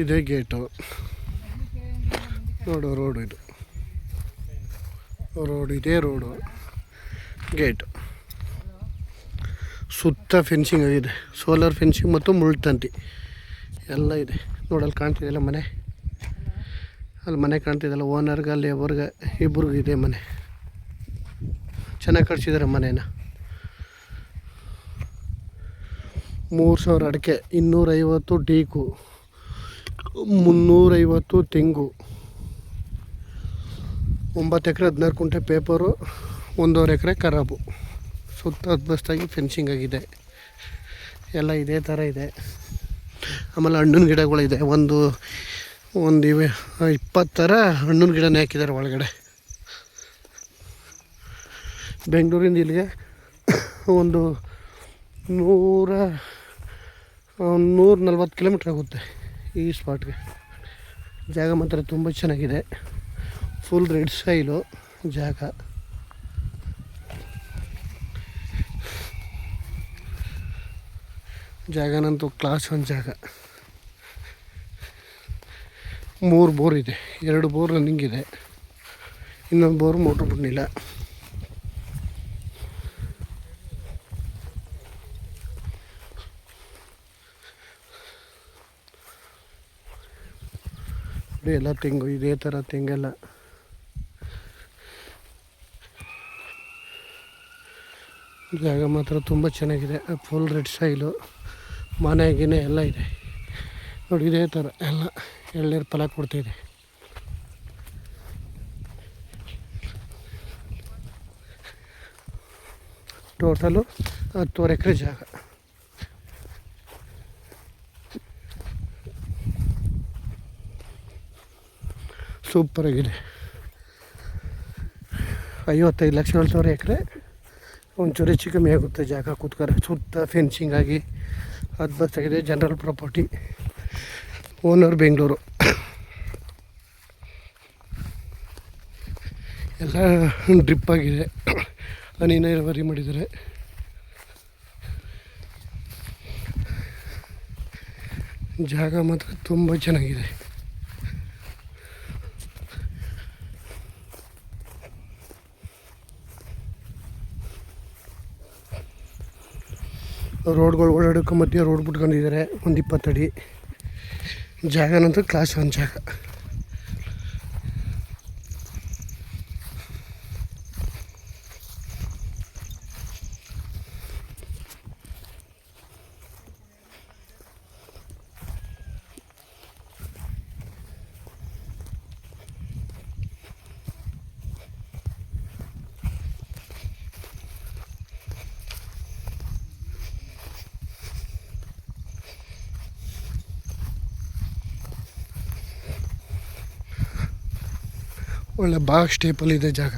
ಇದೇ ಗೇಟು ನೋಡು. ರೋಡು ಇದು ರೋಡು, ಇದೇ ರೋಡು, ಗೇಟು. ಸುತ್ತ ಫೆನ್ಸಿಂಗ್ ಆಗಿದೆ, ಸೋಲಾರ್ ಫೆನ್ಸಿಂಗ್ ಮತ್ತು ಮುಳ್ತಂತಿ ಎಲ್ಲ ಇದೆ. ನೋಡಲ್ಲಿ ಕಾಣ್ತಿದೆಯಲ್ಲ ಮನೆ, ಅಲ್ಲಿ ಮನೆ ಕಾಣ್ತಿದ್ದಲ್ಲ, ಓನರ್ಗೆ ಲೇಬರ್ಗೆ ಇಬ್ರಿಗೂ ಇದೆ ಮನೆ. ಚೆನ್ನಾಗಿ ಕಟ್ಸಿದ್ದಾರೆ ಮನೇನ. 3,000 ಅಡಿಕೆ, 250 ಟೀಕು, 350 ತೆಂಗು, 9 ಎಕರೆ 16 ಕುಂಟೆ ಪೇಪರು, 1.5 ಎಕರೆ ಖರಾಬು. ಸುತ್ತ ಅದ್ಬಸ್ತಾಗಿ ಫೆನ್ಸಿಂಗ್ ಆಗಿದೆ. ಎಲ್ಲ ಇದೇ ಥರ ಇದೆ. ಆಮೇಲೆ ಹಣ್ಣಿನ ಗಿಡಗಳಿದೆ. ಒಂದು 20 ಥರ ಹಣ್ಣಿನ ಗಿಡನೇ ಹಾಕಿದ್ದಾರೆ ಒಳಗಡೆ. ಬೆಂಗಳೂರಿಂದ ಇಲ್ಲಿಗೆ ಒಂದು 140 ಕಿಲೋಮೀಟ್ರ್ ಆಗುತ್ತೆ ಈ ಸ್ಪಾಟ್ಗೆ. ಜಾಗ ಮಾತ್ರ ತುಂಬ ಚೆನ್ನಾಗಿದೆ. ಫುಲ್ ರೆಡ್ ಸೈಲು ಜಾಗ. ಜಾಗನಂತೂ ಕ್ಲಾಸ್ 1 ಜಾಗ. 3 ಬೋರ್ ಇದೆ, 2 ಬೋರ್ ರನ್ನಿಂಗ್ ಇದೆ, ಇನ್ನೊಂದು ಬೋರ್ ಮೋಟ್ರ್ ಬಿಡಲಿಲ್ಲ. ಎಲ್ಲ ತೆಂಗು, ಇದೇ ಥರ ತೆಂಗೆಲ್ಲ. ಜಾಗ ಮಾತ್ರ ತುಂಬ ಚೆನ್ನಾಗಿದೆ. ಫುಲ್ ರೆಡ್ ಸೈಲು, ಮನೆ ಗಿನೆ ಎಲ್ಲ ಇದೆ ನೋಡಿ. ಇದೇ ಥರ ಎಲ್ಲ ಎಳ್ನೀರು ಫಲ ಕೊಡ್ತಾಯಿದೆ. ಟೋಟಲು 10 ಎಕರೆ ಜಾಗ. ಸೂಪರಾಗಿದೆ. 55 ಲಕ್ಷ 7,000 ಎಕರೆ. ಒಂಚೂರು ಹೆಚ್ಚು ಕಮ್ಮಿ ಆಗುತ್ತೆ ಜಾಗ ಕೂತ್ಕರೆ. ಸುತ್ತ ಫೆನ್ಸಿಂಗ್ ಆಗಿ ಅದ್ಭುತವಾಗಿದೆ. General property. ಓನರ್ ಬೆಂಗಳೂರು. ಎಲ್ಲ ಡ್ರಿಪ್ ಆಗಿದೆ, ಹನಿ ನೀರಾವರಿ ಮಾಡಿದ್ದಾರೆ. ಜಾಗ ಮಾತ್ರ ತುಂಬ ಚೆನ್ನಾಗಿದೆ. ರೋಡ್ಗಳು ಓಡಾಡೋಕ್ಕೆ ಮಧ್ಯೆ ರೋಡ್ ಬಿಟ್ಕೊಂಡಿದ್ದಾರೆ. ಒಂದು 20 ಅಡಿ ಜಾಗನಂತೂ ಕ್ಲಾಸ್ 1 ಜಾಗ. ಒಳ್ಳೆ ಬಾಕ್ಸ್ ಟೈಪಲ್ಲಿದೆ ಜಾಗ.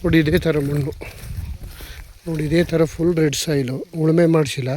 ನೋಡಿ ಇದೇ ಥರ ಮಣ್ಣು ನೋಡಿ, ಇದೇ ಥರ ಫುಲ್ ರೆಡ್ ಸಾಯಿಲು, ಉಳುಮೆ ಮಾಡಿಸಿಲ್ಲ.